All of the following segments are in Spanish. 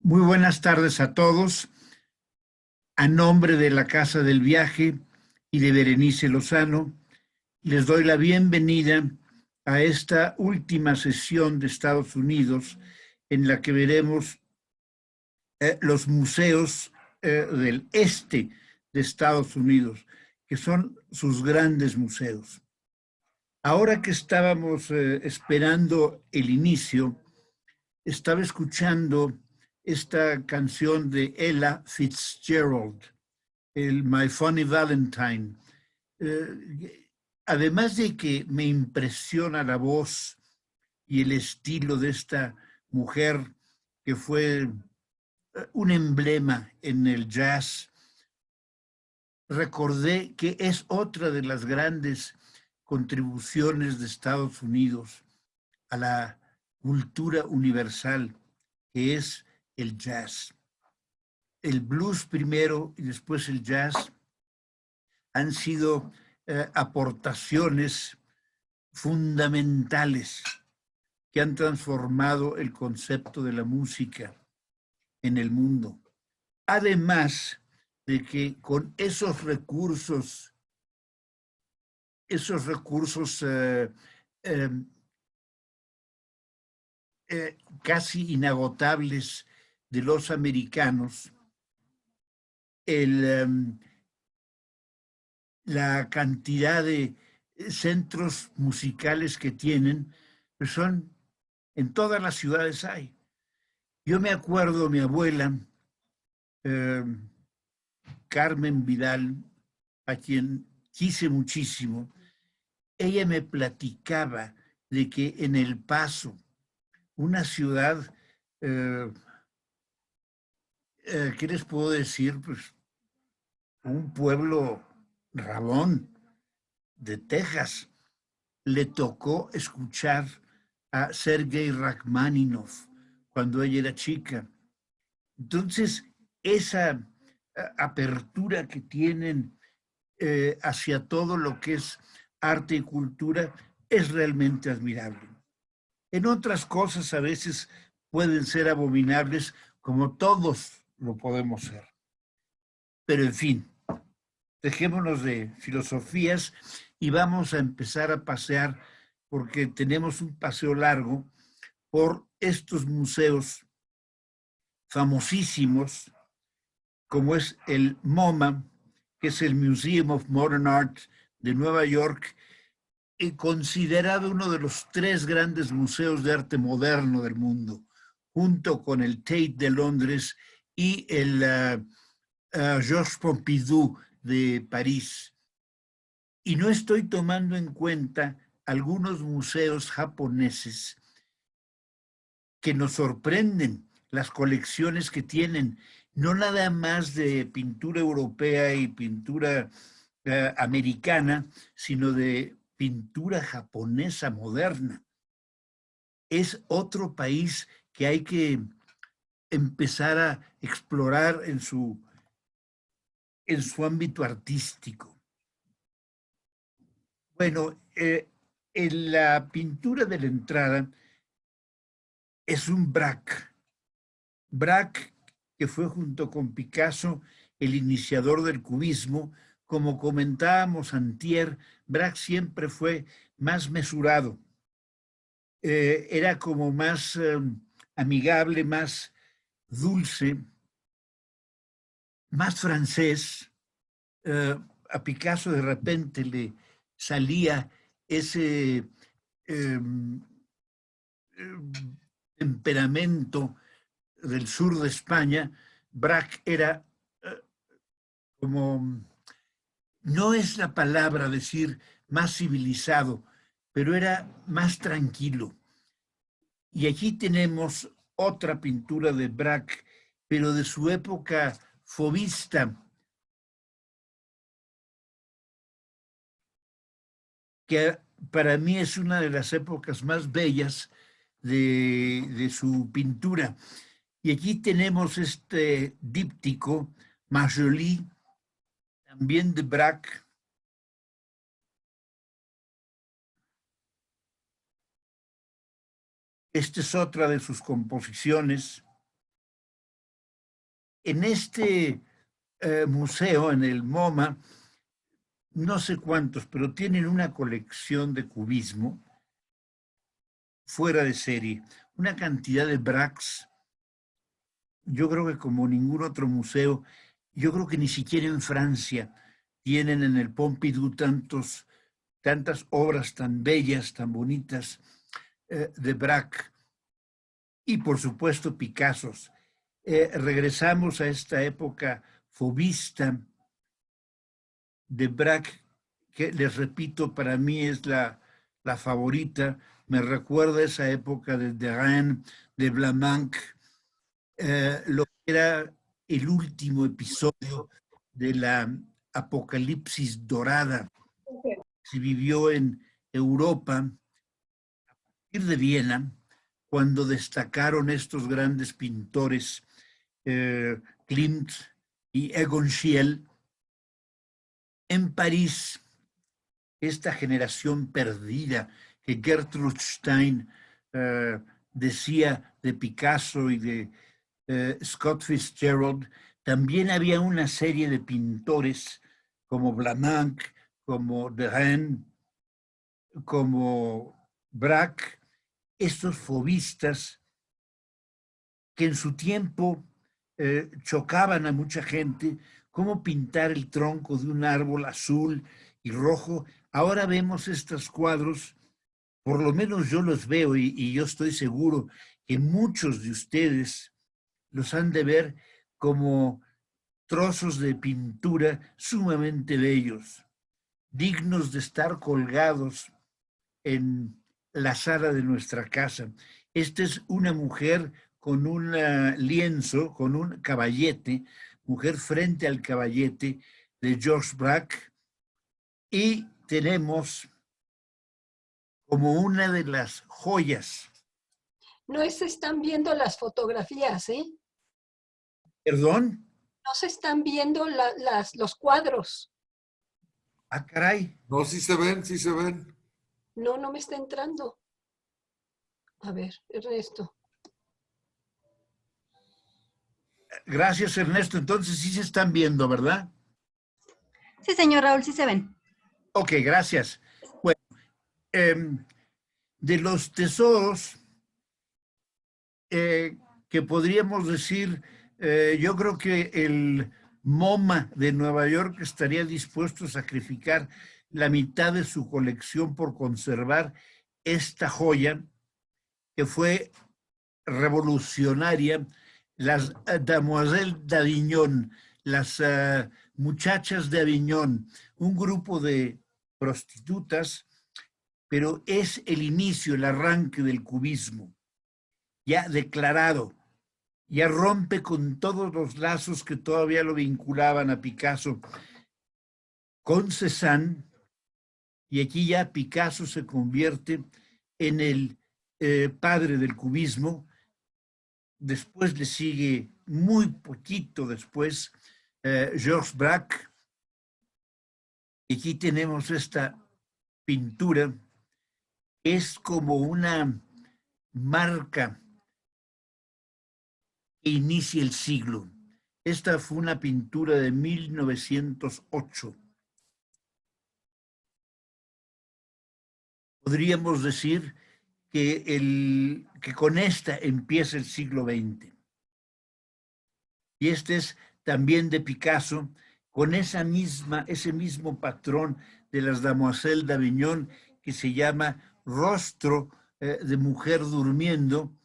Muy buenas tardes a todos. A nombre de la Casa del Viaje y de Berenice Lozano, les doy la bienvenida a esta última sesión de Estados Unidos en la que veremos los museos del este de Estados Unidos, que son sus grandes museos. Ahora que estábamos esperando el inicio, estaba escuchando esta canción de Ella Fitzgerald, el My Funny Valentine. Además de que me impresiona la voz y el estilo de esta mujer que fue un emblema en el jazz, recordé que es otra de las grandes contribuciones de Estados Unidos a la cultura universal, que es el jazz. El blues primero y después el jazz han sido aportaciones fundamentales que han transformado el concepto de la música en el mundo. Además de que con esos recursos eh, casi inagotables de los americanos, el, la cantidad de centros musicales que tienen, pues son, en todas las ciudades hay. Yo me acuerdo, mi abuela, eh, Carmen Vidal, a quien quise muchísimo, ella me platicaba de que en El Paso, una ciudad, eh, ¿qué les puedo decir? Pues un pueblo rabón de Texas, le tocó escuchar a Sergei Rachmaninoff cuando ella era chica. Entonces, esa apertura que tienen hacia todo lo que es arte y cultura es realmente admirable. En otras cosas a veces pueden ser abominables, como todos lo podemos ser. Pero en fin, dejémonos de filosofías y vamos a empezar a pasear, porque tenemos un paseo largo por estos museos famosísimos, como es el MoMA, que es el Museum of Modern Art de Nueva York, y considerado uno de los tres grandes museos de arte moderno del mundo, junto con el Tate de Londres y el Georges Pompidou de París. Y no estoy tomando en cuenta algunos museos japoneses que nos sorprenden, las colecciones que tienen, no nada más de pintura europea y pintura americana, sino de pintura japonesa moderna. Es otro país que hay que empezar a explorar en su ámbito artístico. Bueno, en la pintura de la entrada es un Braque. Braque, que fue junto con Picasso el iniciador del cubismo, como comentábamos antier, Braque siempre fue más mesurado, era como más amigable, más dulce, más francés. A Picasso de repente le salía ese eh, temperamento del sur de España. Braque era como, no es la palabra decir más civilizado, pero era más tranquilo. Y aquí tenemos otra pintura de Braque, pero de su época fovista, que para mí es una de las épocas más bellas de su pintura. Y aquí tenemos este díptico, Marjolie, también de Braque. Esta es otra de sus composiciones. En este museo, en el MoMA, no sé cuántos, pero tienen una colección de cubismo fuera de serie, una cantidad de Braques, yo creo que como ningún otro museo, yo creo que ni siquiera en Francia tienen en el Pompidou tantas obras tan bellas, tan bonitas de Braque y por supuesto Picassos. Regresamos a esta época fobista de Braque, que les repito, para mí es la favorita. Me recuerda a esa época de Derain, de Vlaminck, lo que era el último episodio de la apocalipsis dorada que se vivió en Europa a partir de Viena, cuando destacaron estos grandes pintores, Klimt y Egon Schiele. En París, esta generación perdida que Gertrude Stein decía de Picasso y de Scott Fitzgerald, también había una serie de pintores como Vlaminck, como Derain, como Braque, estos fobistas que en su tiempo chocaban a mucha gente, cómo pintar el tronco de un árbol azul y rojo. Ahora vemos estos cuadros, por lo menos yo los veo y yo estoy seguro que muchos de ustedes los han de ver como trozos de pintura sumamente bellos, dignos de estar colgados en la sala de nuestra casa. Esta es una mujer con un lienzo, con un caballete, mujer frente al caballete de George Braque, y tenemos como una de las joyas. No se están viendo las fotografías, ¿eh? ¿Perdón? No se están viendo los cuadros. Ah, caray. No, sí se ven, sí se ven. No, no me está entrando. A ver, Ernesto. Gracias, Ernesto. Entonces sí se están viendo, ¿verdad? Sí, señor Raúl, sí se ven. Ok, gracias. Bueno, de los tesoros que podríamos decir, yo creo que el MoMA de Nueva York estaría dispuesto a sacrificar la mitad de su colección por conservar esta joya que fue revolucionaria, las Damoiselles d'Avignon, las muchachas de Aviñón, un grupo de prostitutas, pero es el inicio, el arranque del cubismo, ya declarado, ya rompe con todos los lazos que todavía lo vinculaban a Picasso con Cézanne, y aquí ya Picasso se convierte en el padre del cubismo. Después le sigue, muy poquito después, Georges Braque. Y aquí tenemos esta pintura, que es como una marca que inicia el siglo. Esta fue una pintura de 1908. Podríamos decir que con esta empieza el siglo XX. Y este es también de Picasso, con ese mismo patrón de las Damoiselles d'Avignon, que se llama Rostro de mujer durmiendo.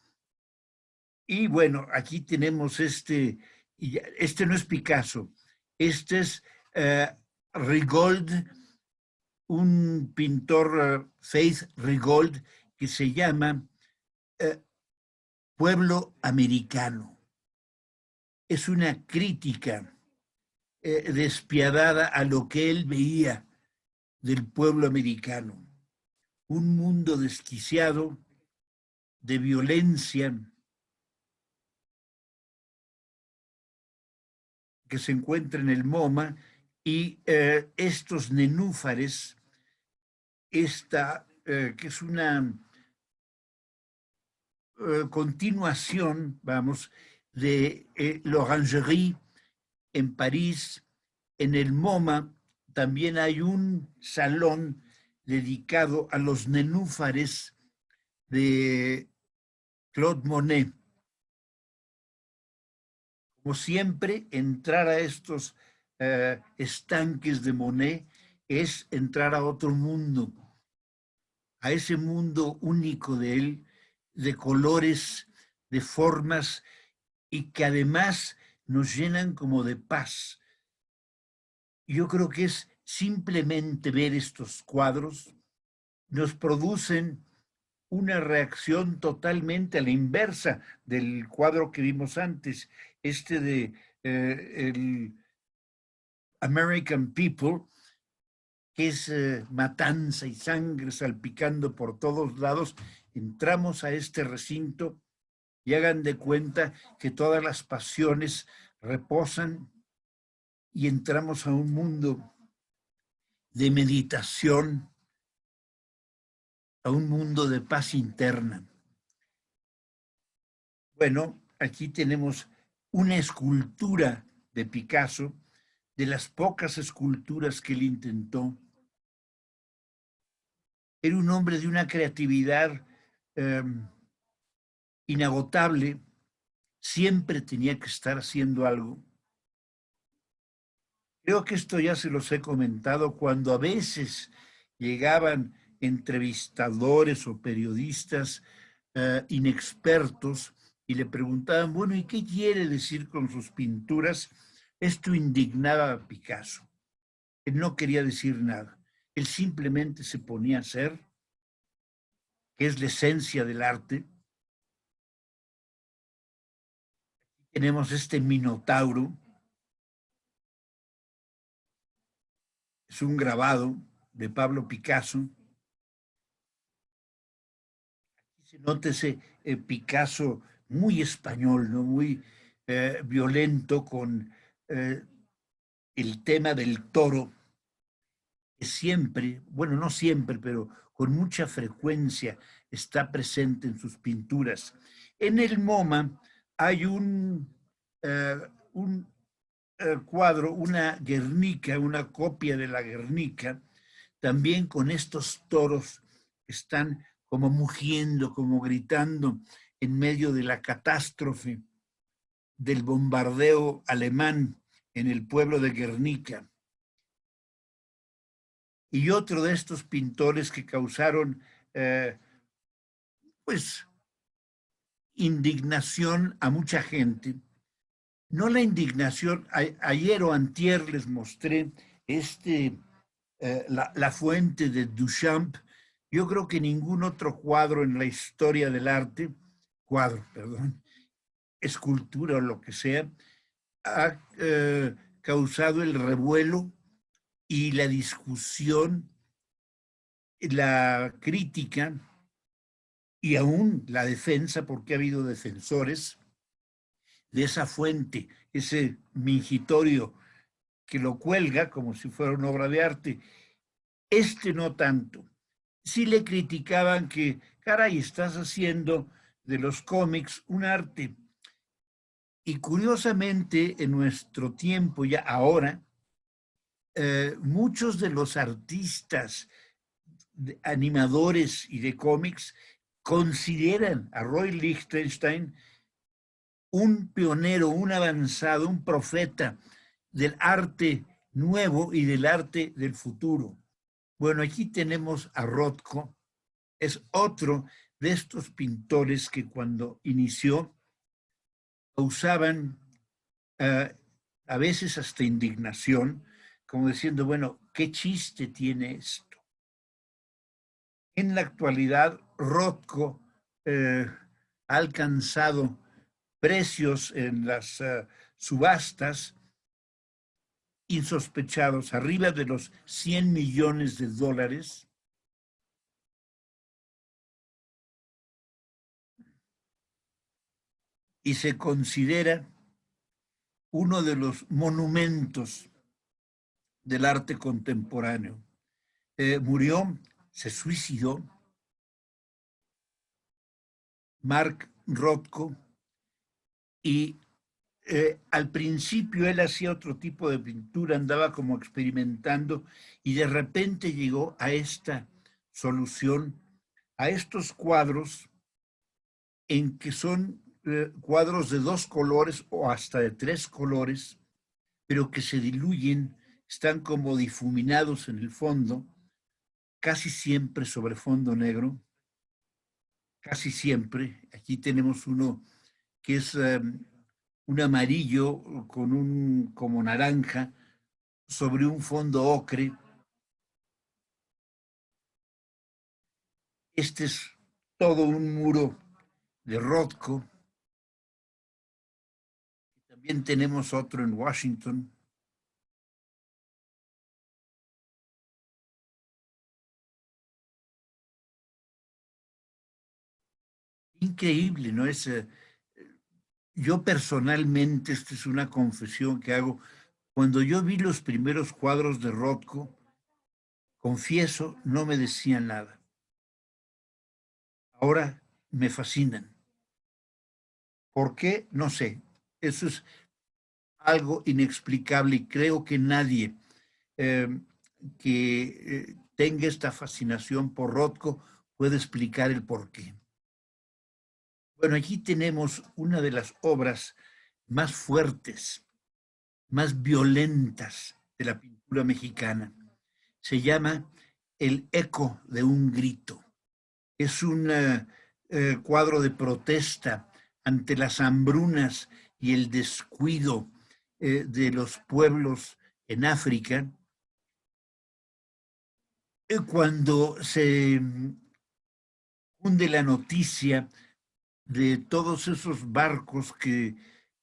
Y bueno, aquí tenemos este no es Picasso, este es Rigaud, un pintor, Faith Rigaud, que se llama Pueblo Americano. Es una crítica despiadada a lo que él veía del pueblo americano. Un mundo desquiciado de violencia que se encuentra en el MoMA, y estos nenúfares, que es una continuación, vamos, de l'Orangerie en París. En el MoMA también hay un salón dedicado a los nenúfares de Claude Monet. Como siempre, entrar a estos estanques de Monet es entrar a otro mundo, a ese mundo único de él, de colores, de formas, y que además nos llenan como de paz. Yo creo que es simplemente ver estos cuadros, nos producen una reacción totalmente a la inversa del cuadro que vimos antes, este de el American People, que es matanza y sangre salpicando por todos lados. Entramos a este recinto y hagan de cuenta que todas las pasiones reposan y entramos a un mundo de meditación, a un mundo de paz interna. Bueno, aquí tenemos una escultura de Picasso, de las pocas esculturas que él intentó. Era un hombre de una creatividad inagotable, siempre tenía que estar haciendo algo. Creo que esto ya se los he comentado cuando a veces llegaban entrevistadores o periodistas inexpertos y le preguntaban, bueno, ¿y qué quiere decir con sus pinturas? Esto indignaba a Picasso. Él no quería decir nada. Él simplemente se ponía a hacer, que es la esencia del arte. Tenemos este Minotauro. Es un grabado de Pablo Picasso. Aquí se nota ese Picasso muy español, ¿no? Muy violento con el tema del toro, que siempre, bueno, no siempre, pero con mucha frecuencia está presente en sus pinturas. En el MoMA hay un cuadro, una Guernica, una copia de la Guernica, también con estos toros que están como mugiendo, como gritando en medio de la catástrofe del bombardeo alemán en el pueblo de Guernica. Y otro de estos pintores que causaron, pues, indignación a mucha gente. No la indignación, ayer o antier les mostré la fuente de Duchamp. Yo creo que ningún otro cuadro en la historia del arte, escultura o lo que sea, ha causado el revuelo y la discusión, la crítica y aún la defensa, porque ha habido defensores de esa fuente, ese mingitorio que lo cuelga como si fuera una obra de arte. Este no tanto. Sí le criticaban que, caray, estás haciendo de los cómics un arte. Y curiosamente, en nuestro tiempo, ya ahora, muchos de los artistas, animadores y de cómics consideran a Roy Lichtenstein un pionero, un avanzado, un profeta del arte nuevo y del arte del futuro. Bueno, aquí tenemos a Rothko, es otro de estos pintores que cuando inició causaban a veces hasta indignación, como diciendo, bueno, ¿qué chiste tiene esto? En la actualidad, Rothko ha alcanzado precios en las subastas insospechados, arriba de los 100 millones de dólares. Y se considera uno de los monumentos del arte contemporáneo. Murió, se suicidó, Mark Rothko, y al principio él hacía otro tipo de pintura, andaba como experimentando y de repente llegó a esta solución, a estos cuadros en que son cuadros de 2 colores o hasta de 3 colores, pero que se diluyen, están como difuminados en el fondo, casi siempre sobre fondo negro, casi siempre. Aquí tenemos uno que es un amarillo con un como naranja sobre un fondo ocre. Este es todo un muro de Rothko. También tenemos otro en Washington. Increíble, ¿no? Yo personalmente, esta es una confesión que hago, cuando yo vi los primeros cuadros de Rothko, confieso, no me decían nada. Ahora me fascinan. ¿Por qué? No sé. Eso es algo inexplicable y creo que nadie eh, que tenga esta fascinación por Rothko puede explicar el por qué. Bueno, aquí tenemos una de las obras más fuertes, más violentas de la pintura mexicana. Se llama El eco de un grito. Es un cuadro de protesta ante las hambrunas y el descuido de los pueblos en África. Cuando se hunde la noticia de todos esos barcos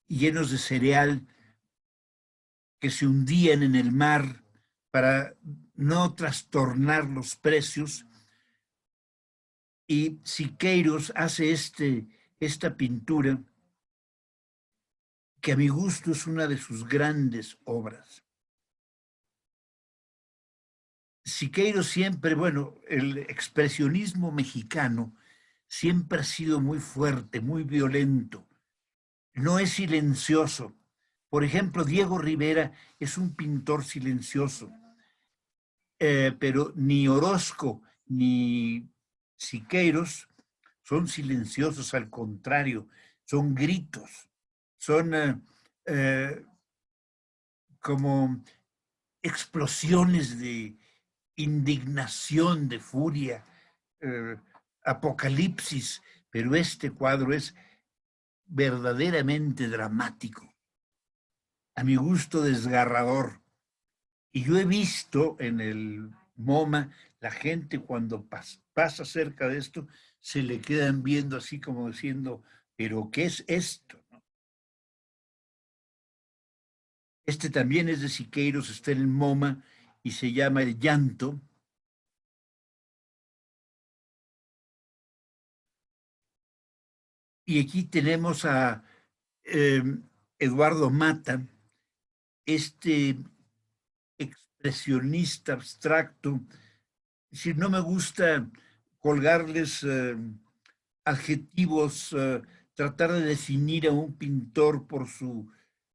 llenos de cereal que se hundían en el mar para no trastornar los precios. Y Siqueiros hace esta pintura que a mi gusto es una de sus grandes obras. Siqueiros siempre, bueno, el expresionismo mexicano siempre ha sido muy fuerte, muy violento, no es silencioso. Por ejemplo, Diego Rivera es un pintor silencioso, pero ni Orozco ni Siqueiros son silenciosos, al contrario, son gritos, son como explosiones de indignación, de furia, eh, apocalipsis, pero este cuadro es verdaderamente dramático, a mi gusto desgarrador. Y yo he visto en el MoMA, la gente cuando pasa cerca de esto, se le quedan viendo así como diciendo, ¿pero qué es esto? Este también es de Siqueiros, está en el MoMA y se llama El llanto. Y aquí tenemos a Eduardo Mata, este expresionista abstracto. Si no me gusta colgarles adjetivos, tratar de definir a un pintor por su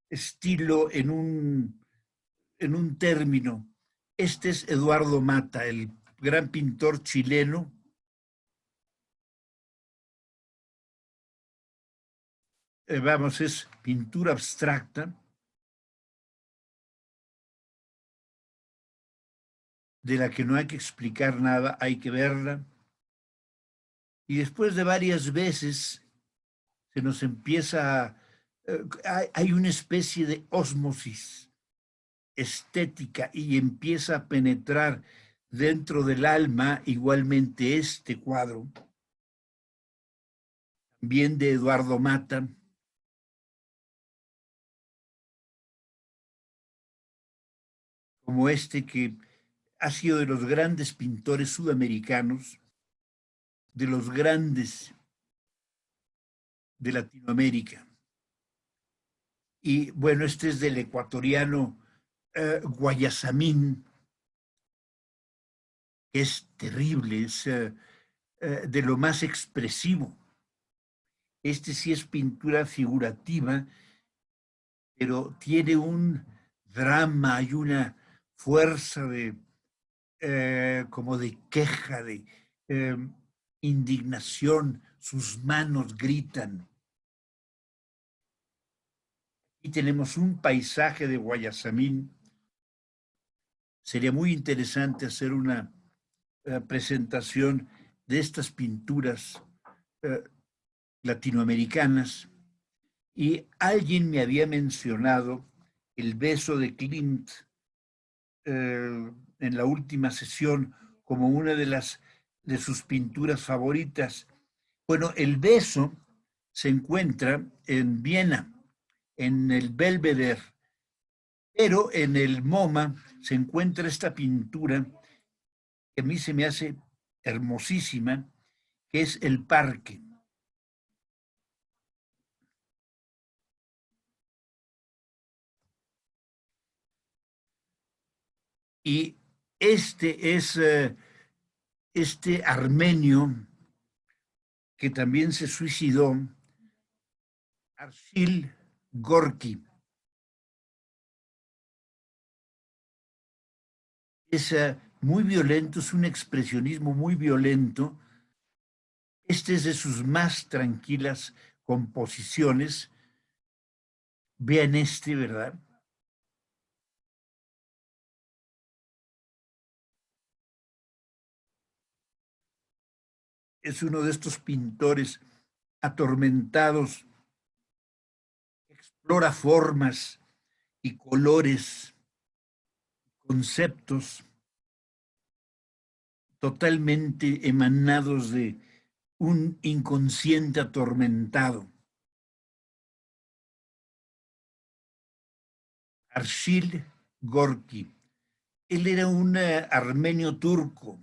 estilo en un término. Este es Eduardo Mata, el gran pintor chileno. Vamos, es pintura abstracta, de la que no hay que explicar nada, hay que verla. Y después de varias veces se nos empieza, hay una especie de ósmosis estética y empieza a penetrar dentro del alma igualmente este cuadro, también de Eduardo Mata, como este que ha sido de los grandes pintores sudamericanos, de los grandes de Latinoamérica. Y bueno, este es del ecuatoriano Guayasamín, que es terrible, es de lo más expresivo. Este sí es pintura figurativa pero tiene un drama y una fuerza de, como de queja, de indignación. Sus manos gritan. Y tenemos un paisaje de Guayasamín. Sería muy interesante hacer una presentación de estas pinturas latinoamericanas. Y alguien me había mencionado el beso de Klimt en la última sesión como una de sus pinturas favoritas. Bueno, el beso se encuentra en Viena, en el Belvedere, pero en el MoMA se encuentra esta pintura que a mí se me hace hermosísima, que es El Parque. Y este es este armenio que también se suicidó, Arshil Gorky. Es muy violento, es un expresionismo muy violento. Este es de sus más tranquilas composiciones. Vean este, ¿verdad? Es uno de estos pintores atormentados, explora formas y colores, conceptos totalmente emanados de un inconsciente atormentado. Arshil Gorky. Él era un armenio turco.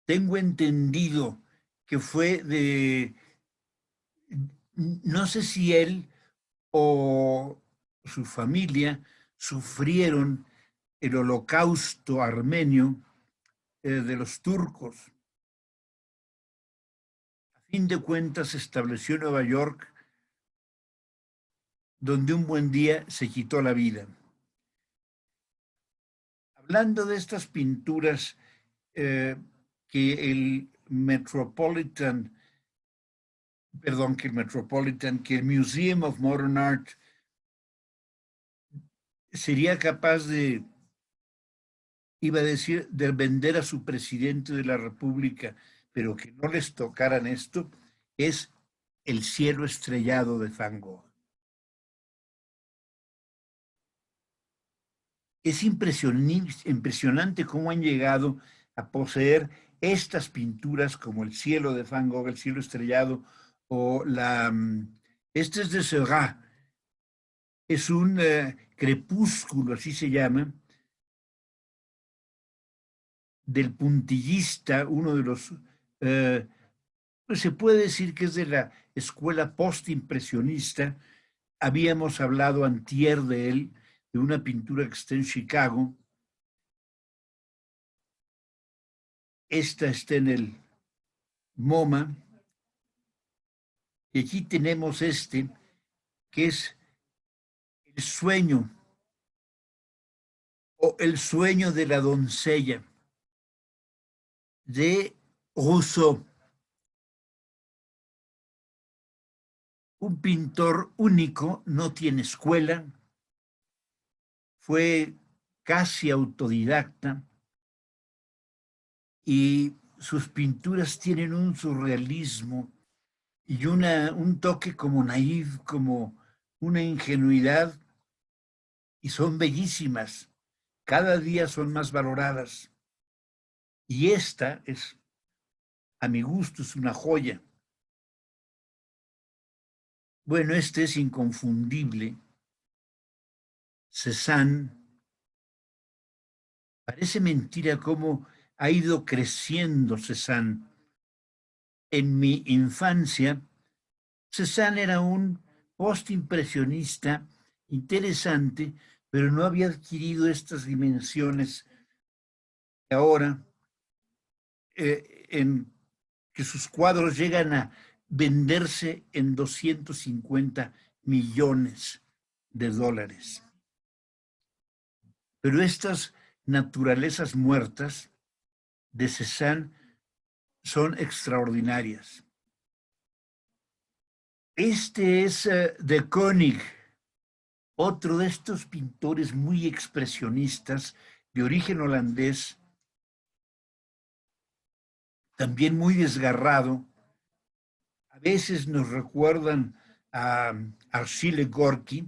Tengo entendido que fue de, no sé si él o su familia sufrieron el holocausto armenio de los turcos. A fin de cuentas se estableció en Nueva York, donde un buen día se quitó la vida. Hablando de estas pinturas que el Metropolitan, que el Museum of Modern Art sería capaz de, iba a decir, de vender a su presidente de la República, pero que no les tocaran esto, es El cielo estrellado de Van Gogh. Es impresionante cómo han llegado a poseer estas pinturas como El cielo de Van Gogh, El cielo estrellado, o este es de Seurat, es un crepúsculo, así se llama, del puntillista, uno de los, pues se puede decir que es de la escuela postimpresionista. Habíamos hablado antier de él, de una pintura que está en Chicago. Esta está en el MoMA. Y aquí tenemos este, que es El sueño, o El sueño de la doncella, de Rousseau. Un pintor único, no tiene escuela, fue casi autodidacta y sus pinturas tienen un surrealismo y un toque como naïf, como una ingenuidad, y son bellísimas. Cada día son más valoradas. Y esta es, a mi gusto, es una joya. Bueno, este es inconfundible. Cézanne. Parece mentira cómo ha ido creciendo Cézanne. En mi infancia, Cézanne era un postimpresionista interesante, pero no había adquirido estas dimensiones que ahora, en que sus cuadros llegan a venderse en 250 millones de dólares. Pero estas naturalezas muertas de Cézanne son extraordinarias. Este es de Koning, otro de estos pintores muy expresionistas de origen holandés, también muy desgarrado. A veces nos recuerdan a Achille Gorky.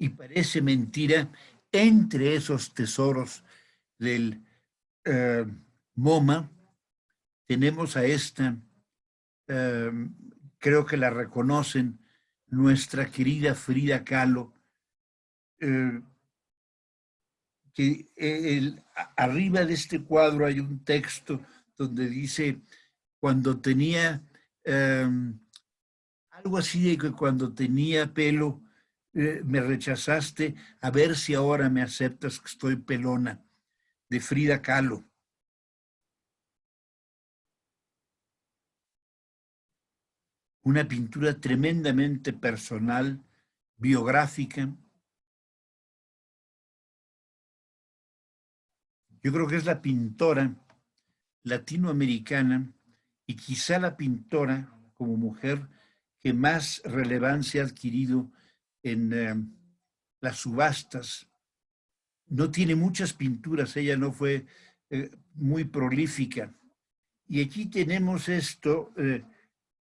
Y parece mentira, entre esos tesoros del MoMA, tenemos a esta, creo que la reconocen, nuestra querida Frida Kahlo, que arriba de este cuadro hay un texto donde dice, cuando tenía, algo así de que cuando tenía pelo, me rechazaste, a ver si ahora me aceptas que estoy pelona, de Frida Kahlo. Una pintura tremendamente personal, biográfica. Yo creo que es la pintora latinoamericana y quizá la pintora como mujer que más relevancia ha adquirido en las subastas. No tiene muchas pinturas, ella no fue muy prolífica. Y aquí tenemos esto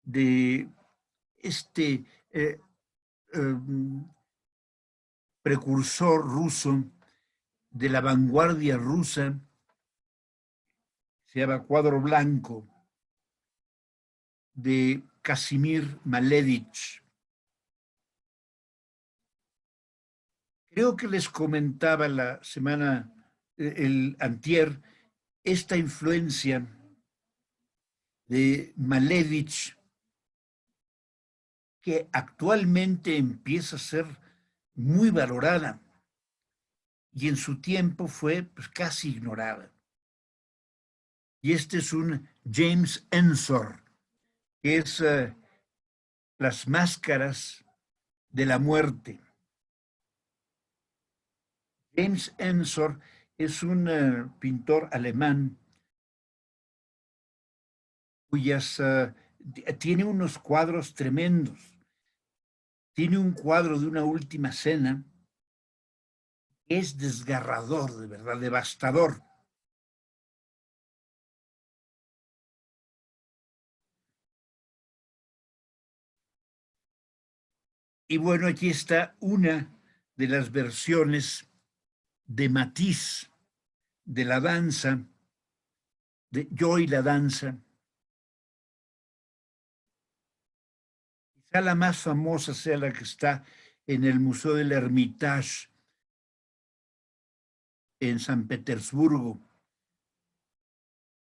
de este precursor ruso de la vanguardia rusa, se llama Cuadro Blanco, de Casimir Malevich. Creo que les comentaba la semana, el antier, esta influencia de Malevich, que actualmente empieza a ser muy valorada y en su tiempo fue pues, casi ignorada. Y este es un James Ensor, que es Las máscaras de la muerte. James Ensor es un pintor alemán cuyas tiene unos cuadros tremendos. Tiene un cuadro de una última cena que es desgarrador, de verdad, devastador. Y bueno, aquí está una de las versiones de Matisse de la danza, de Yo y la danza. Quizá la más famosa sea la que está en el Museo del Hermitage en San Petersburgo.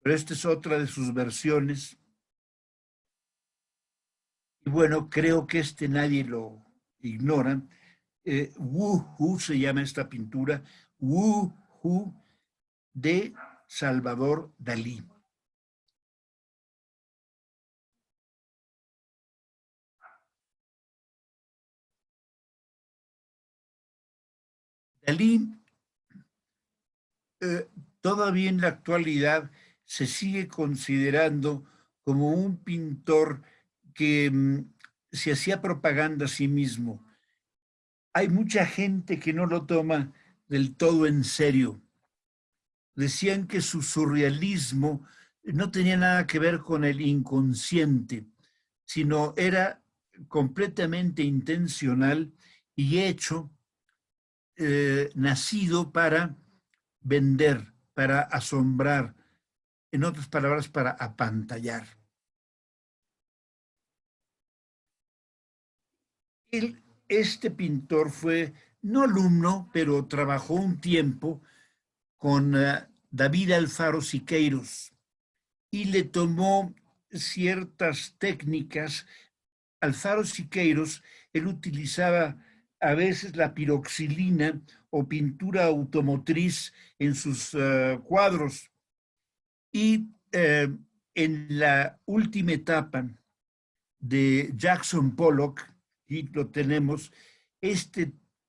Pero esta es otra de sus versiones. Y bueno, creo que nadie lo ignora. Wu Hu se llama esta pintura, Wu Hu de Salvador Dalí. Dalí todavía en la actualidad se sigue considerando como un pintor que se hacía propaganda a sí mismo. Hay mucha gente que no lo toma del todo en serio. Decían que su surrealismo no tenía nada que ver con el inconsciente, sino era completamente intencional y hecho, nacido para vender, para asombrar, en otras palabras, para apantallar. Este pintor fue no alumno, pero trabajó un tiempo con David Alfaro Siqueiros y le tomó ciertas técnicas. Alfaro Siqueiros, él utilizaba a veces la piroxilina o pintura automotriz en sus cuadros y en la última etapa de Jackson Pollock, y lo tenemos,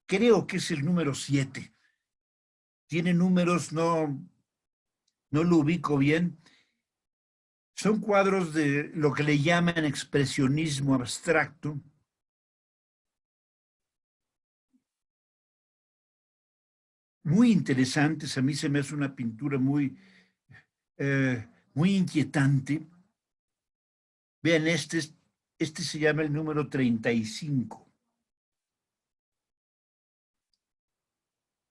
creo que es el número 7. Tiene números, no lo ubico bien. Son cuadros de lo que le llaman expresionismo abstracto. Muy interesantes, a mí se me hace una pintura muy inquietante. Vean, este se llama el número 35.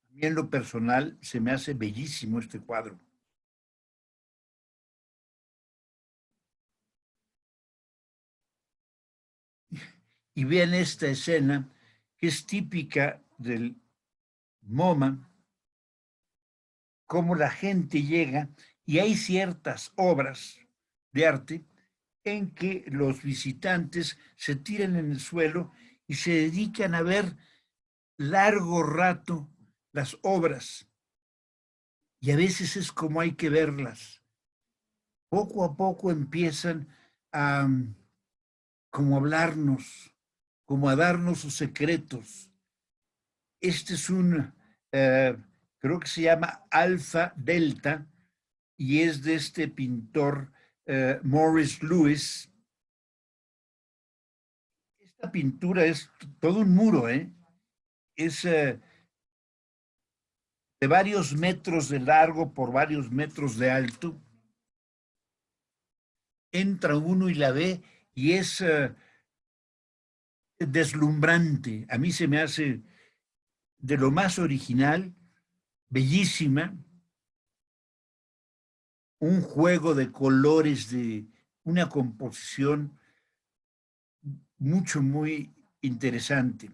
A mí en lo personal se me hace bellísimo este cuadro. Y vean esta escena que es típica del MoMA, cómo la gente llega y hay ciertas obras de arte en que los visitantes se tiran en el suelo y se dedican a ver largo rato las obras. Y a veces es como hay que verlas. Poco a poco empiezan a como hablarnos, como a darnos sus secretos. Este es creo que se llama Alfa Delta, y es de este pintor Morris Louis. Esta pintura es todo un muro, es de varios metros de largo por varios metros de alto. Entra uno y la ve y es deslumbrante. A mí se me hace de lo más original, bellísima, un juego de colores, de una composición muy interesante.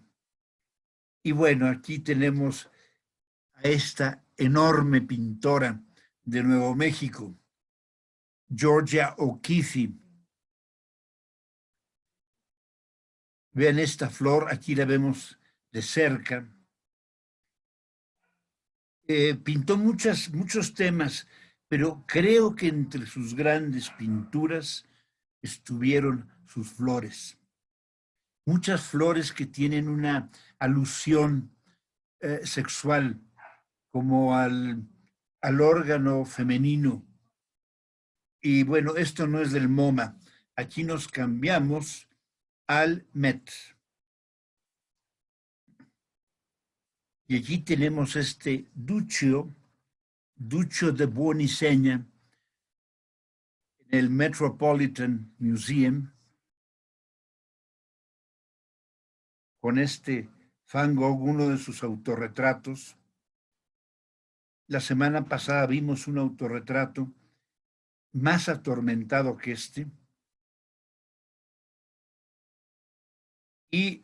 Y bueno, aquí tenemos a esta enorme pintora de Nuevo México, Georgia O'Keeffe. Vean esta flor, aquí la vemos de cerca. Pintó muchos temas, pero creo que entre sus grandes pinturas estuvieron sus flores. Muchas flores que tienen una alusión sexual, como al órgano femenino. Y bueno, esto no es del MoMA. Aquí nos cambiamos al Met. Y aquí tenemos este Duccio de Buoninsegna, en el Metropolitan Museum, con este Van Gogh, uno de sus autorretratos. La semana pasada vimos un autorretrato más atormentado que este. Y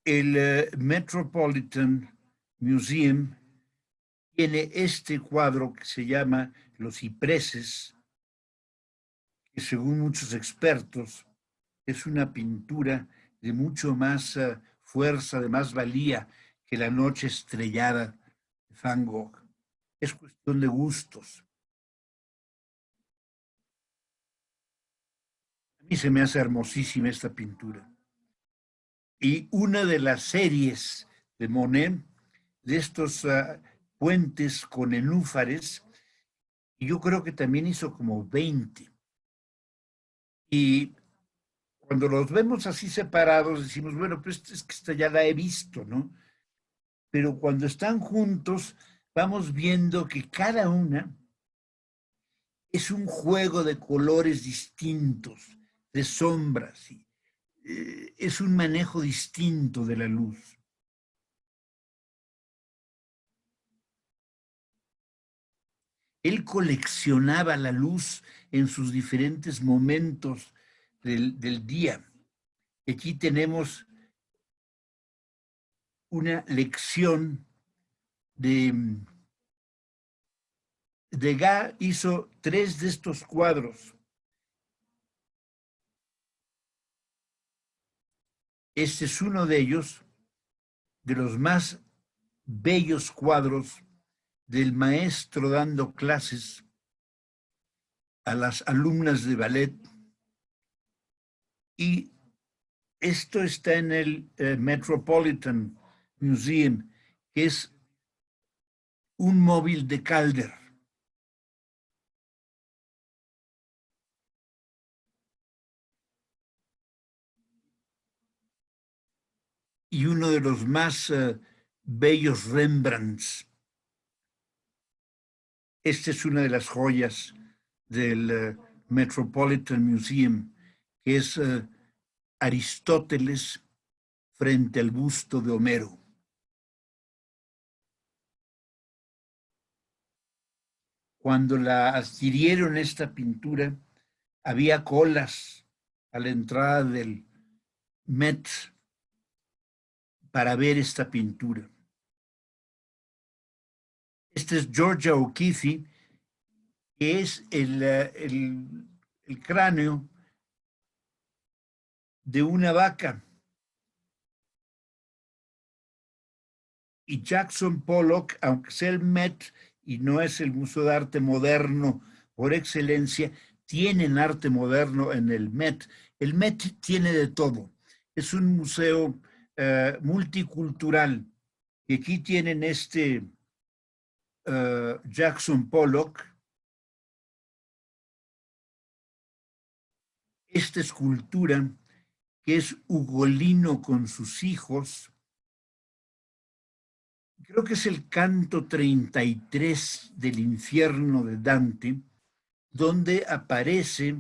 el Metropolitan Museum tiene este cuadro que se llama Los cipreses, que según muchos expertos es una pintura de mucho más fuerza, de más valía que La noche estrellada de Van Gogh. Es cuestión de gustos. A mí se me hace hermosísima esta pintura. Y una de las series de Monet, de estos puentes con nenúfares, y yo creo que también hizo como 20. Y cuando los vemos así separados, decimos, bueno, pues es que esta ya la he visto, ¿no? Pero cuando están juntos, vamos viendo que cada una es un juego de colores distintos, de sombras, y es un manejo distinto de la luz. Él coleccionaba la luz en sus diferentes momentos del día. Aquí tenemos una lección de Degas. Hizo 3 de estos cuadros. Este es uno de ellos, de los más bellos cuadros del maestro dando clases, a las alumnas de ballet. Y esto está en el Metropolitan Museum, que es un móvil de Calder. Y uno de los más bellos Rembrandts. Esta es una de las joyas del Metropolitan Museum, que es Aristóteles frente al busto de Homero. Cuando la adquirieron esta pintura, había colas a la entrada del Met para ver esta pintura. Este es Georgia O'Keeffe, que es el cráneo de una vaca. Y Jackson Pollock, aunque sea el Met y no es el Museo de Arte Moderno por excelencia, tienen arte moderno en el Met. El Met tiene de todo. Es un museo multicultural. Y aquí tienen este Jackson Pollock, esta escultura que es Ugolino con sus hijos. Creo que es el canto 33 del infierno de Dante, donde aparece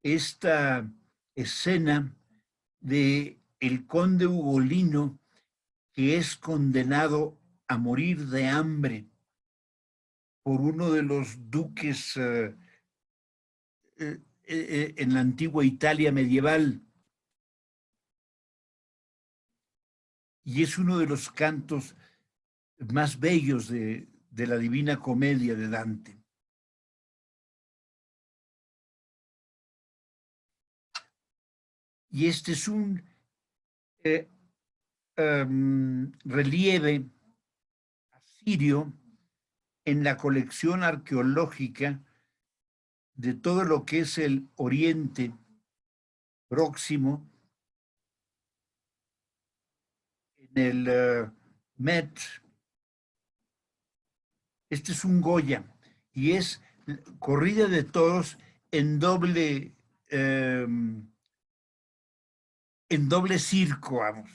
esta escena de el conde Ugolino que es condenado a morir de hambre por uno de los duques en la antigua Italia medieval. Y es uno de los cantos más bellos de la Divina Comedia de Dante. Y este es un relieve asirio en la colección arqueológica de todo lo que es el Oriente Próximo, en el Met. Este es un Goya y es corrida de toros en doble circo, vamos.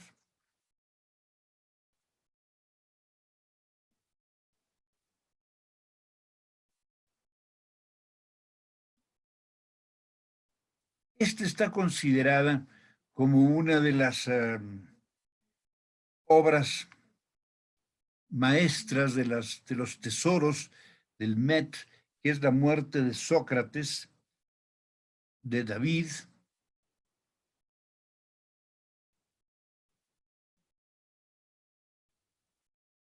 Esta está considerada como una de las obras maestras de los tesoros del Met, que es la muerte de Sócrates, de David.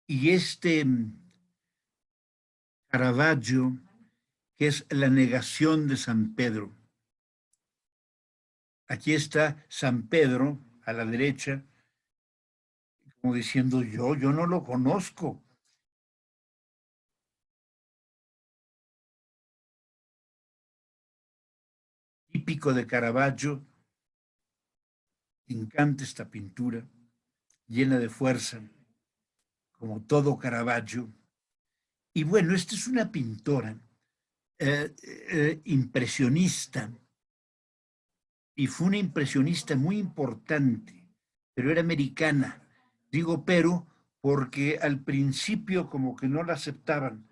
Y este Caravaggio, que es la negación de San Pedro. Aquí está San Pedro a la derecha, como diciendo yo no lo conozco. Típico de Caravaggio, me encanta esta pintura, llena de fuerza, como todo Caravaggio. Y bueno, esta es una pintora impresionista, y fue una impresionista muy importante, pero era americana. Digo pero porque al principio como que no la aceptaban,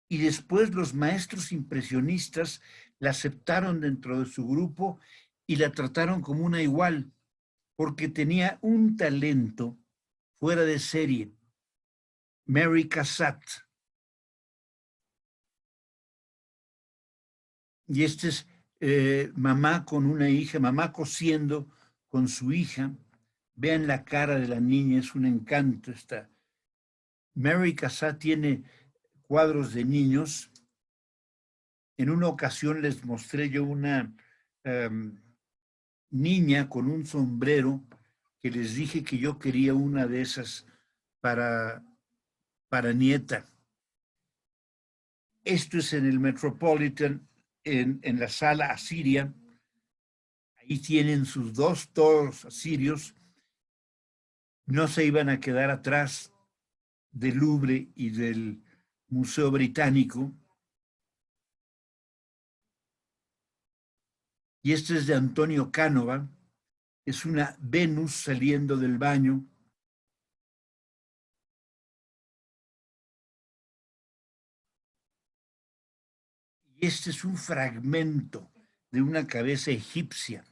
y después los maestros impresionistas la aceptaron dentro de su grupo y la trataron como una igual, porque tenía un talento fuera de serie. Mary Cassatt. Y este es mamá con una hija, mamá cosiendo con su hija. Vean la cara de la niña, es un encanto esta. Mary Cassatt tiene cuadros de niños. En una ocasión les mostré yo una niña con un sombrero que les dije que yo quería una de esas para nieta. Esto es en el Metropolitan en la sala asiria. Ahí tienen sus dos toros asirios. No se iban a quedar atrás del Louvre y del Museo Británico. Y este es de Antonio Cánova. Es una Venus saliendo del baño. Y este es un fragmento de una cabeza egipcia.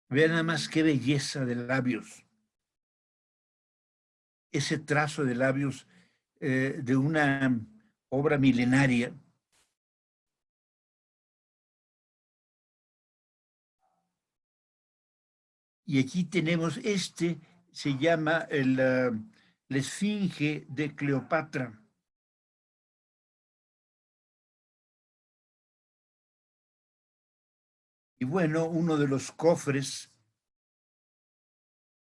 Vean nada más qué belleza de labios. Ese trazo de labios de una obra milenaria. Y aquí tenemos se llama la Esfinge de Cleopatra. Y bueno, uno de los cofres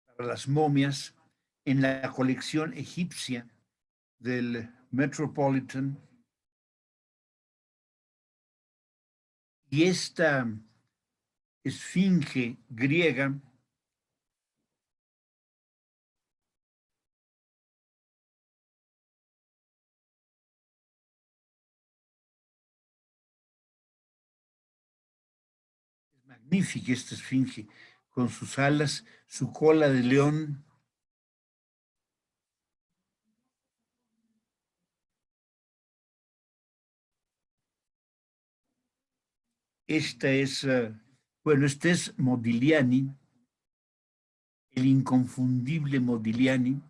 para las momias en la colección egipcia del Metropolitan. Y esta esfinge griega es magnífica, esta esfinge, con sus alas, su cola de león. Esta es, bueno, este es Modigliani, el inconfundible Modigliani.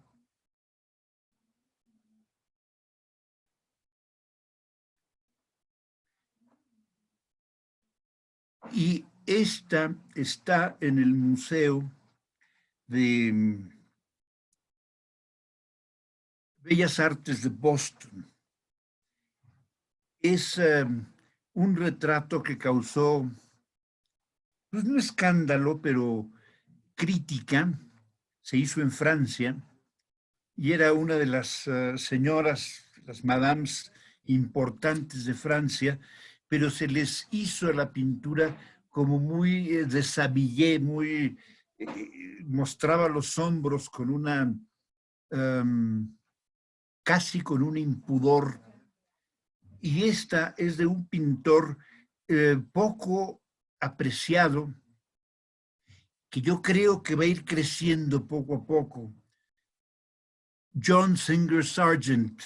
Y esta está en el Museo de Bellas Artes de Boston. Es un retrato que causó, pues no escándalo, pero crítica. Se hizo en Francia y era una de las señoras, las madames importantes de Francia, pero se les hizo la pintura como muy deshabillé, muy mostraba los hombros con una casi con un impudor. Y esta es de un pintor poco apreciado, que yo creo que va a ir creciendo poco a poco. John Singer Sargent.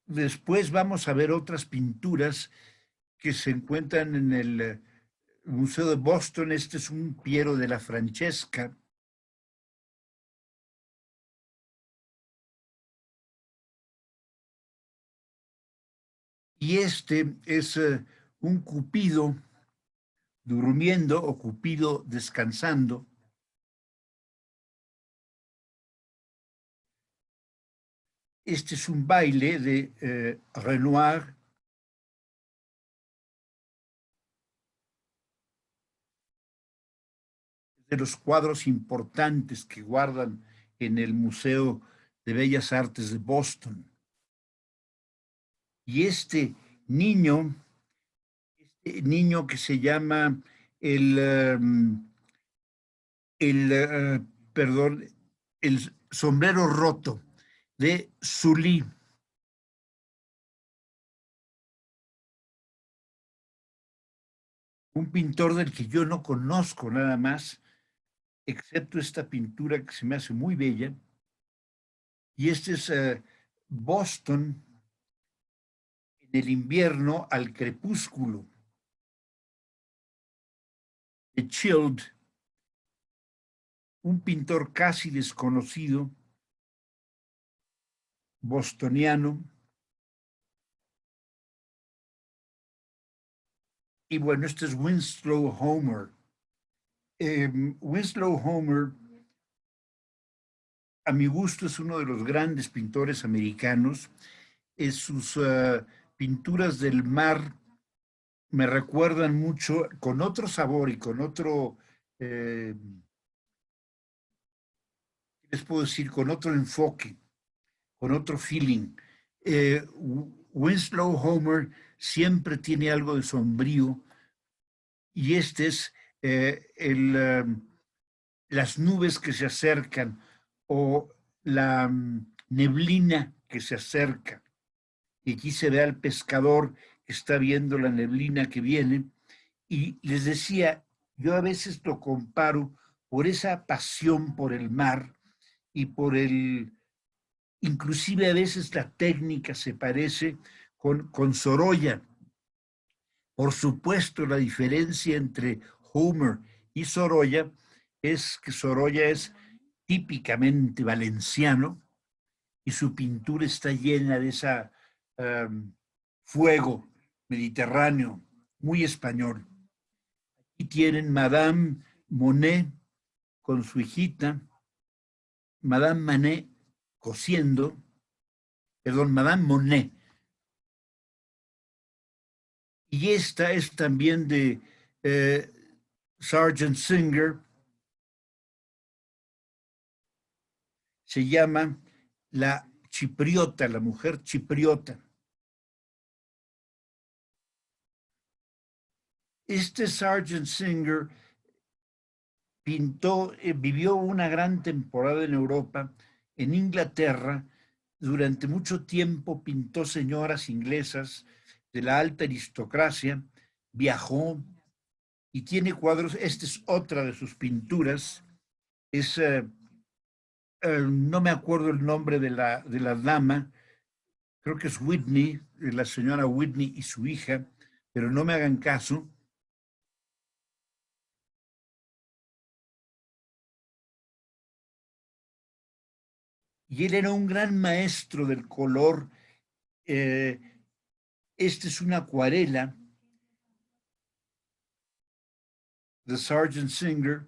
Después vamos a ver otras pinturas que se encuentran en el Museo de Boston. Este es un Piero de la Francesca. Y este es un Cupido durmiendo o Cupido descansando. Este es un baile de Renoir. De los cuadros importantes que guardan en el Museo de Bellas Artes de Boston. Y este niño que se llama perdón, el sombrero roto de Sully. Un pintor del que yo no conozco nada más, excepto esta pintura que se me hace muy bella. Y este es Boston en el invierno al crepúsculo. De Chilled, un pintor casi desconocido, bostoniano. Y bueno, este es Winslow Homer. Winslow Homer, a mi gusto, es uno de los grandes pintores americanos. Sus pinturas del mar me recuerdan mucho, con otro sabor y con otro, les puedo decir, con otro enfoque con otro feeling. Winslow Homer siempre tiene algo de sombrío, y este es las nubes que se acercan o la neblina que se acerca. Y aquí se ve al pescador que está viendo la neblina que viene. Y les decía, yo a veces lo comparo por esa pasión por el mar y por inclusive a veces la técnica se parece con Sorolla. Por supuesto, la diferencia entre Homer y Sorolla es que Sorolla es típicamente valenciano y su pintura está llena de ese fuego mediterráneo, muy español. Y tienen Madame Monet con su hijita, Madame Manet cosiendo, perdón, Madame Monet. Y esta es también de Sargent Singer, se llama La Chipriota, la mujer chipriota. Este Sargent Singer pintó, vivió una gran temporada en Europa, en Inglaterra. Durante mucho tiempo pintó señoras inglesas de la alta aristocracia, viajó y tiene cuadros. Esta es otra de sus pinturas. Es, no me acuerdo el nombre de la dama, creo que es Whitney, la señora Whitney y su hija, pero no me hagan caso. Y él era un gran maestro del color. Esta es una acuarela de Sargent Singer.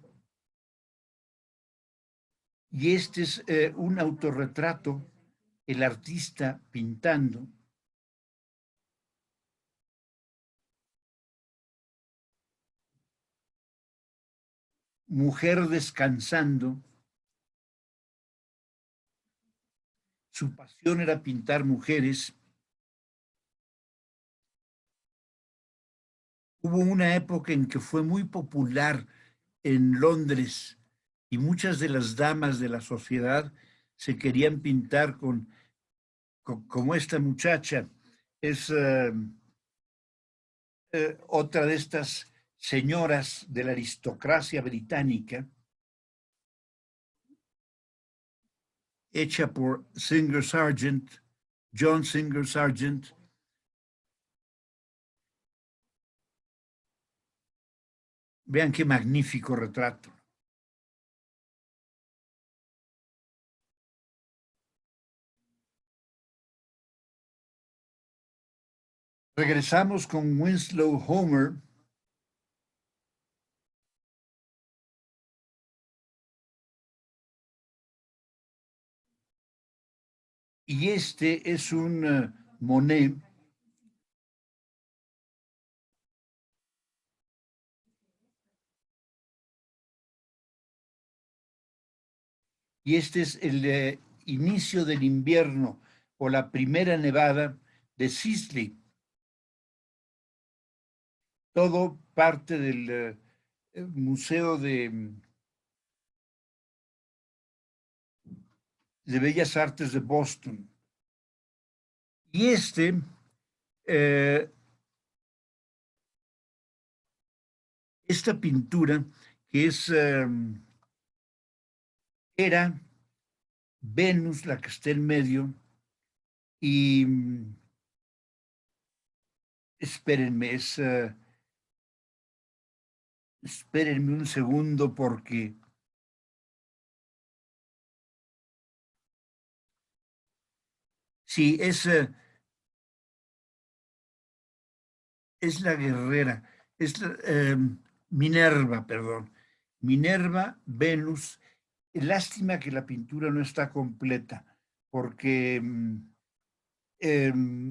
Y este es un autorretrato, el artista pintando. Mujer descansando. Su pasión era pintar mujeres. Hubo una época en que fue muy popular en Londres y muchas de las damas de la sociedad se querían pintar como esta muchacha. Es otra de estas señoras de la aristocracia británica, hecha por Singer Sargent, John Singer Sargent. Vean qué magnífico retrato. Regresamos con Winslow Homer. Y este es un Monet. Y este es el inicio del invierno o la primera nevada de Sisley. Todo parte del Museo de Bellas Artes de Boston. Y esta pintura que era Venus la que está en medio y espérenme, espérenme un segundo porque sí, es la guerrera, es Minerva, perdón. Minerva, Venus. Lástima que la pintura no está completa, porque ese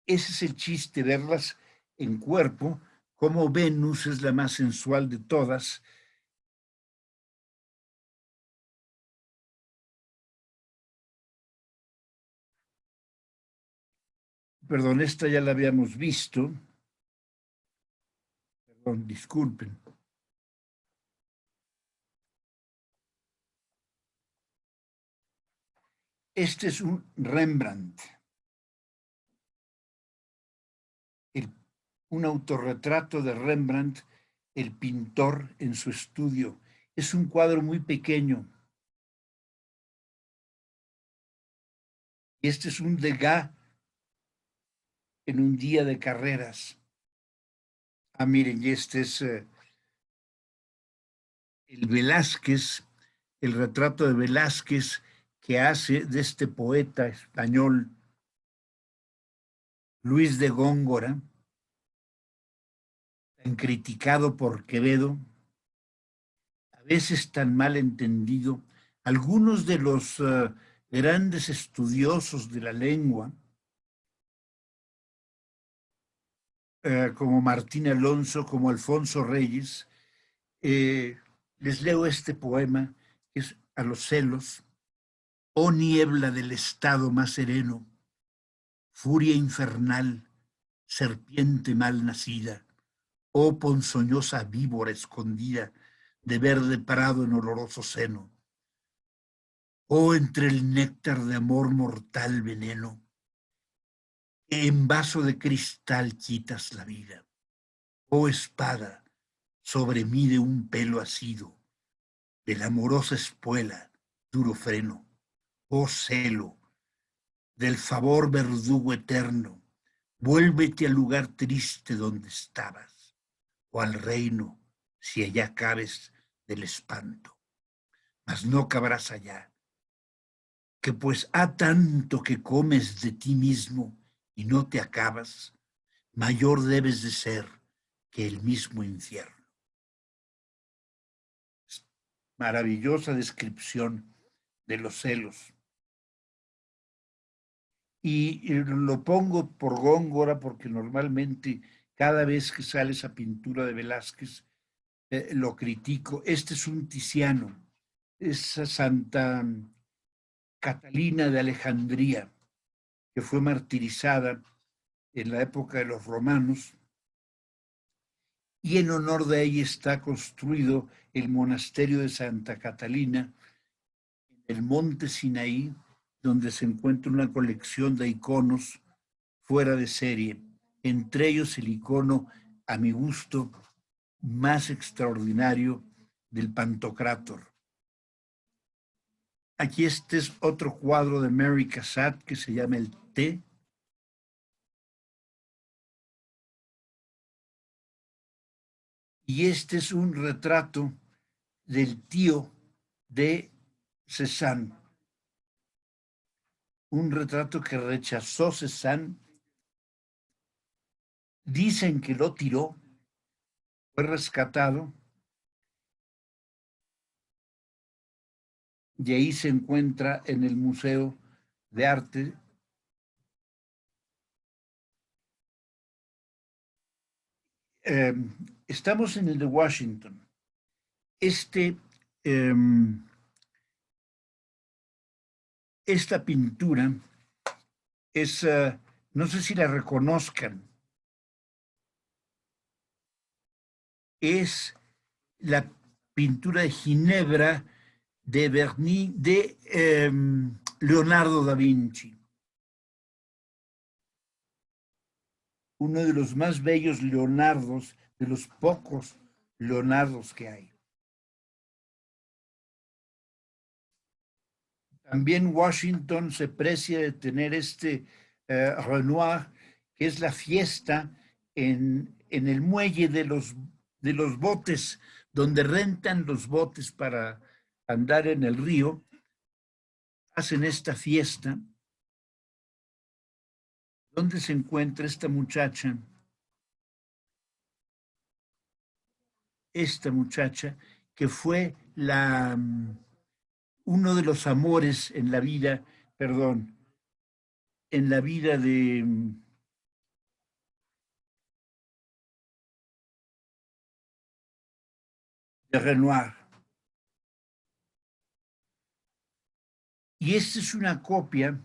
es el chiste, verlas en cuerpo, como Venus es la más sensual de todas. perdón, esta ya la habíamos visto. Perdón, disculpen. Este es un Rembrandt. Un autorretrato de Rembrandt, el pintor en su estudio. Es un cuadro muy pequeño. Y este es un Degas en un día de carreras. Ah, miren, y este es el Velázquez, el retrato de Velázquez que hace de este poeta español, Luis de Góngora, tan criticado por Quevedo, a veces tan mal entendido. Algunos de los grandes estudiosos de la lengua, como Martín Alonso, como Alfonso Reyes, les leo este poema, que es A los celos. Oh niebla del estado más sereno, furia infernal, serpiente mal nacida, oh ponzoñosa víbora escondida de verde prado en oloroso seno, oh entre el néctar de amor mortal veneno, que en vaso de cristal quitas la vida, oh espada, sobre mí de un pelo asido, de la amorosa espuela, duro freno, oh celo, del favor verdugo eterno, vuélvete al lugar triste donde estabas, o al reino, si allá cabes del espanto. Mas no cabrás allá, que pues ha tanto que comes de ti mismo y no te acabas, mayor debes de ser que el mismo infierno. Maravillosa descripción de los celos. Y lo pongo por Góngora porque normalmente cada vez que sale esa pintura de Velázquez lo critico. Este es un Tiziano, es Santa Catalina de Alejandría, que fue martirizada en la época de los romanos, y en honor de ella está construido el monasterio de Santa Catalina en el monte Sinaí, donde se encuentra una colección de iconos fuera de serie, entre ellos el icono, a mi gusto, más extraordinario del Pantocrátor. Aquí este es otro cuadro de Mary Cassatt que se llama El Té. Y este es un retrato del tío de Cézanne. Un retrato que rechazó Cézanne. Dicen que lo tiró, fue rescatado, y ahí se encuentra en el Museo de Arte. Estamos en el de Washington. Esta pintura es, no sé si la reconozcan, es la pintura de Ginebra de Leonardo da Vinci. Uno de los más bellos Leonardos, de los pocos Leonardos que hay. También Washington se precia de tener este Renoir, que es la fiesta en el muelle de los botes, donde rentan los botes para andar en el río. Hacen esta fiesta. ¿Dónde se encuentra esta muchacha? Esta muchacha que fue uno de los amores en la vida, perdón, en la vida de Renoir. Y esta es una copia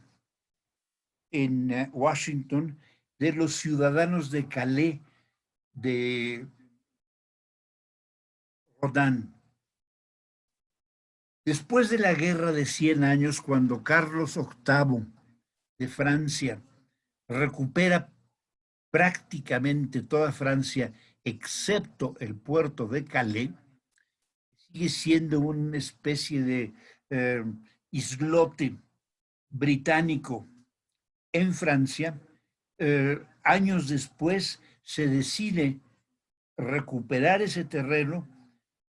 en Washington de los ciudadanos de Calais de Rodin. Después de la Guerra de 100 Años, cuando Carlos VIII de Francia recupera prácticamente toda Francia, excepto el puerto de Calais, sigue siendo una especie de islote británico en Francia. Años después se decide recuperar ese terreno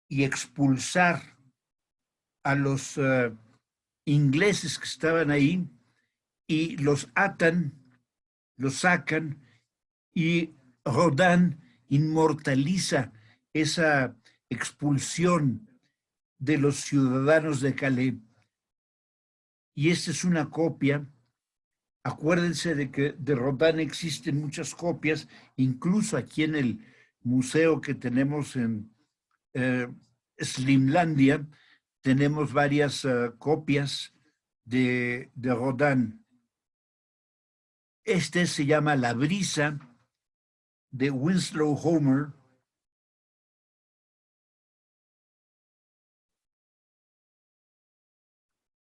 y expulsar a los ingleses que estaban ahí y los atan, los sacan, y Rodin inmortaliza esa expulsión de los ciudadanos de Calais. Y esta es una copia. Acuérdense de que de Rodin existen muchas copias, incluso aquí en el museo que tenemos en Slimlandia, tenemos varias copias de Rodin. Este se llama La brisa, de Winslow Homer.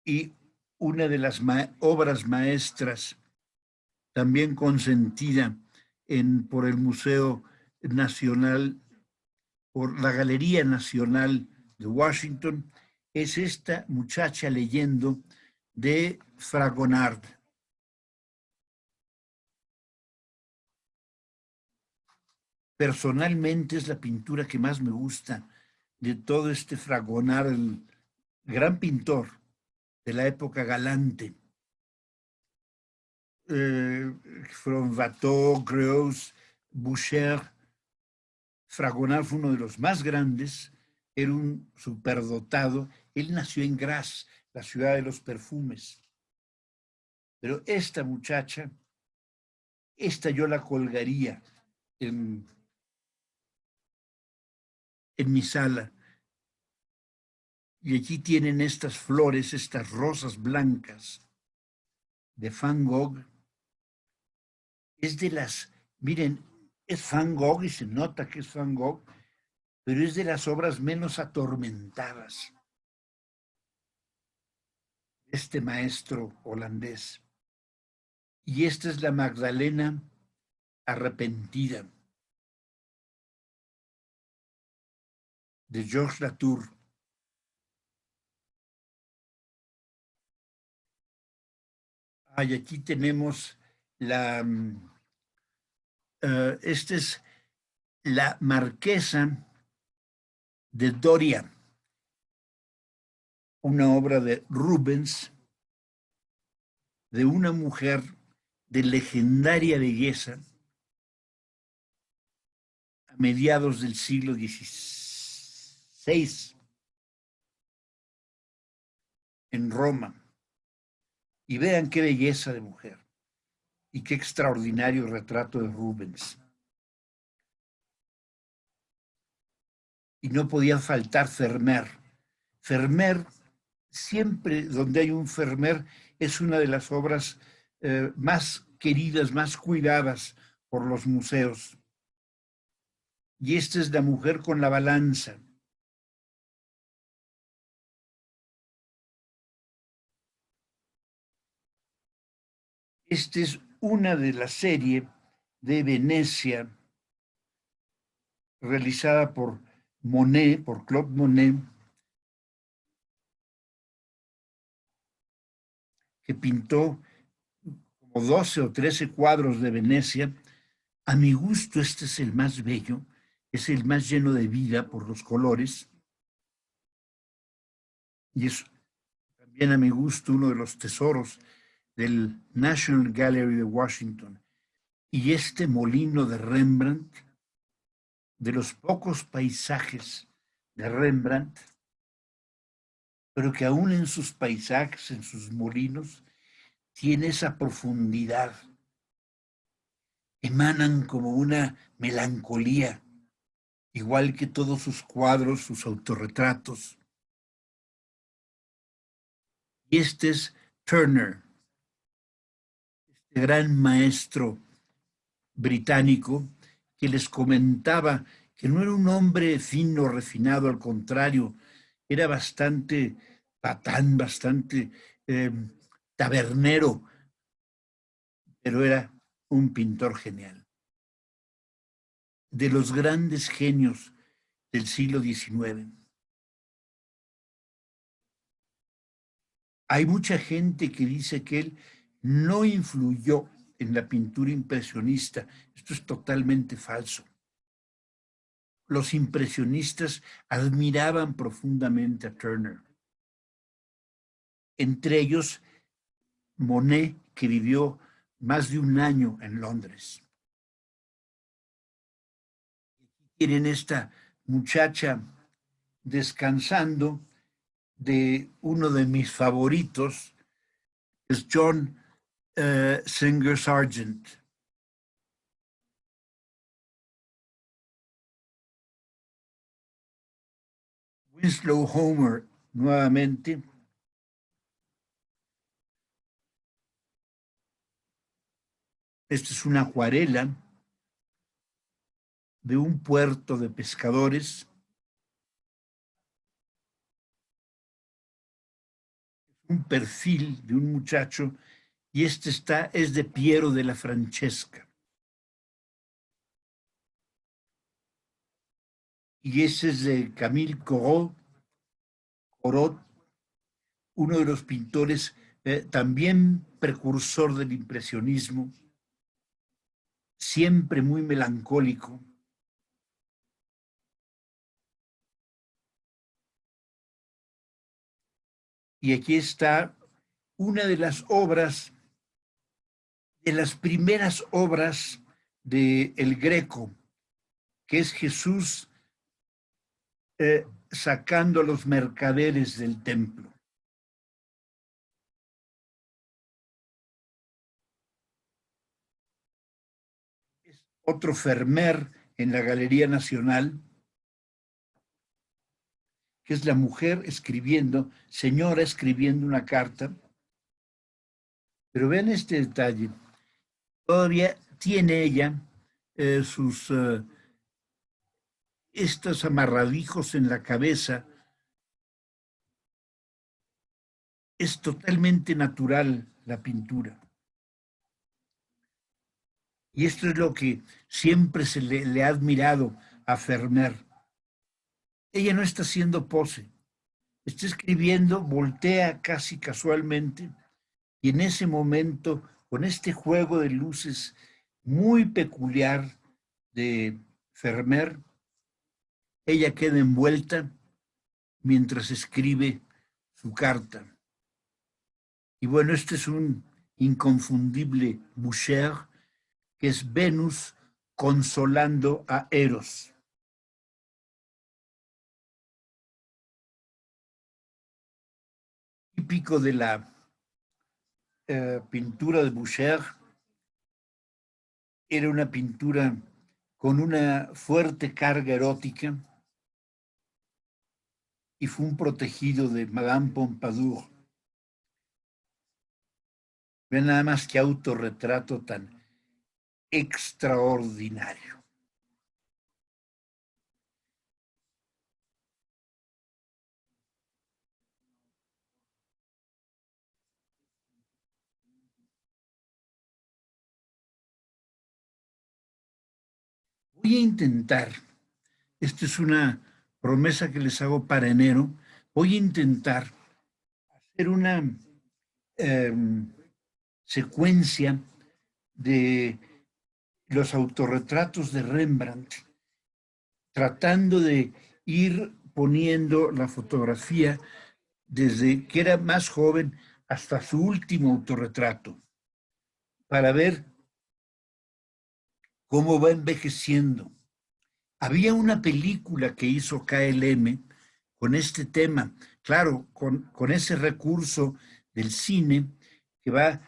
Y una de las obras maestras, también consentida por el Museo Nacional, por la Galería Nacional de Washington, es esta muchacha leyendo de Fragonard. Personalmente es la pintura que más me gusta de todo este Fragonard, el gran pintor de la época galante. Fueron Watteau, Greuze, Boucher. Fragonard fue uno de los más grandes, era un superdotado. Él nació en Grasse, la ciudad de los perfumes. Pero esta muchacha, esta yo la colgaría en mi sala. Y aquí tienen estas flores, estas rosas blancas de Van Gogh. Es de las, miren, es Van Gogh y se nota que es Van Gogh, pero es de las obras menos atormentadas. Este maestro holandés. Y esta es la Magdalena arrepentida de Georges Latour. Y aquí tenemos esta es la Marquesa de Doria, una obra de Rubens, de una mujer de legendaria belleza a mediados del siglo XVI en Roma. Y vean qué belleza de mujer y qué extraordinario retrato de Rubens. Y no podía faltar Vermeer. Vermeer, siempre donde hay un Vermeer, es una de las obras más queridas, más cuidadas por los museos. Y esta es la mujer con la balanza. Esta es una de la serie de Venecia realizada por Monet, por Claude Monet, que pintó como 12 o 13 cuadros de Venecia. A mi gusto, este es el más bello, es el más lleno de vida por los colores. Y es también a mi gusto uno de los tesoros del National Gallery de Washington. Y este molino de Rembrandt, de los pocos paisajes de Rembrandt, pero que aún en sus paisajes, en sus molinos, tiene esa profundidad. Emanan como una melancolía, igual que todos sus cuadros, sus autorretratos. Y este es Turner, este gran maestro británico que les comentaba que no era un hombre fino, refinado, al contrario, era bastante patán, bastante tabernero, pero era un pintor genial. De los grandes genios del siglo XIX. Hay mucha gente que dice que él no influyó en la pintura impresionista. Esto es totalmente falso. Los impresionistas admiraban profundamente a Turner. Entre ellos, Monet, que vivió más de un año en Londres. Tienen esta muchacha descansando de uno de mis favoritos, es John Singer Sargent. Winslow Homer, nuevamente. Esta es una acuarela de un puerto de pescadores. Un perfil de un muchacho, y este es de Piero de la Francesca. Y ese es de Camille Corot, uno de los pintores también precursor del impresionismo, siempre muy melancólico. Y aquí está una de las obras, de las primeras obras de El Greco, que es Jesús sacando a los mercaderes del templo. Es otro Vermeer en la Galería Nacional, que es la mujer escribiendo, señora escribiendo una carta. Pero vean este detalle. Todavía tiene ella estos amarradijos en la cabeza. Es totalmente natural la pintura. Y esto es lo que siempre se le ha admirado a Vermeer. Ella no está haciendo pose, está escribiendo, voltea casi casualmente, y en ese momento, con este juego de luces muy peculiar de Vermeer, ella queda envuelta mientras escribe su carta. Y bueno, este es un inconfundible Boucher, que es Venus consolando a Eros. Típico de la pintura de Boucher, era una pintura con una fuerte carga erótica y fue un protegido de Madame Pompadour. Vean nada más que autorretrato tan extraordinario. Voy a intentar, esta es una promesa que les hago para enero, voy a intentar hacer una secuencia de los autorretratos de Rembrandt, tratando de ir poniendo la fotografía desde que era más joven hasta su último autorretrato, para ver cómo va envejeciendo. Había una película que hizo KLM con este tema, claro, con ese recurso del cine que va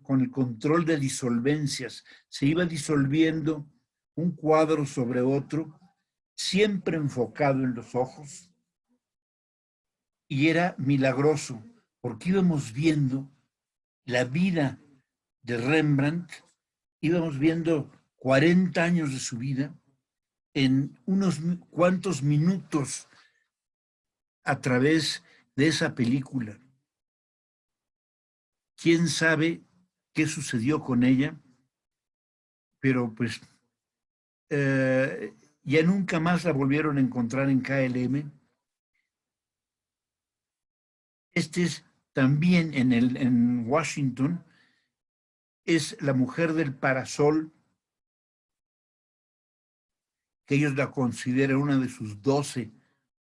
con el control de disolvencias. Se iba disolviendo un cuadro sobre otro, siempre enfocado en los ojos, y era milagroso, porque íbamos viendo la vida de Rembrandt, íbamos viendo 40 años de su vida en unos cuantos minutos a través de esa película. ¿Quién sabe qué sucedió con ella? Pero pues ya nunca más la volvieron a encontrar en KLM. Este es también en Washington, es la mujer del parasol, que ellos la consideran una de sus 12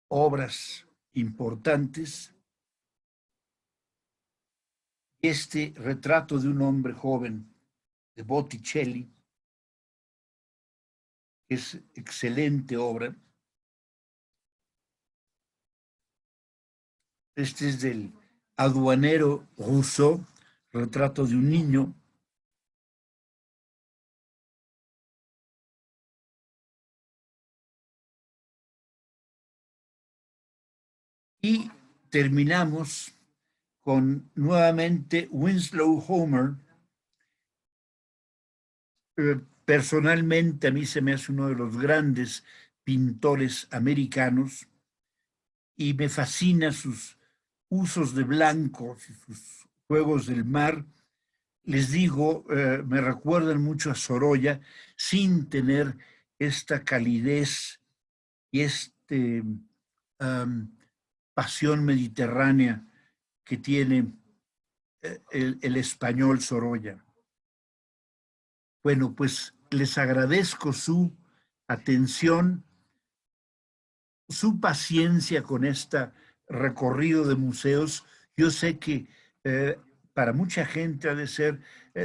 obras importantes. Este retrato de un hombre joven de Botticelli es excelente obra. Este es del aduanero Rousseau, retrato de un niño. Y terminamos con nuevamente Winslow Homer. Personalmente a mí se me hace uno de los grandes pintores americanos y me fascina sus usos de blancos y sus juegos del mar. Les digo, me recuerdan mucho a Sorolla, sin tener esta calidez y pasión mediterránea que tiene el español Sorolla. Bueno, pues les agradezco su atención, su paciencia con este recorrido de museos. Yo sé que para mucha gente ha de ser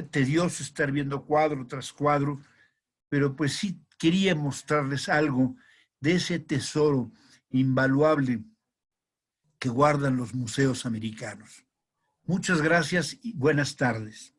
tedioso estar viendo cuadro tras cuadro, pero pues sí quería mostrarles algo de ese tesoro invaluable que guardan los museos americanos. Muchas gracias y buenas tardes.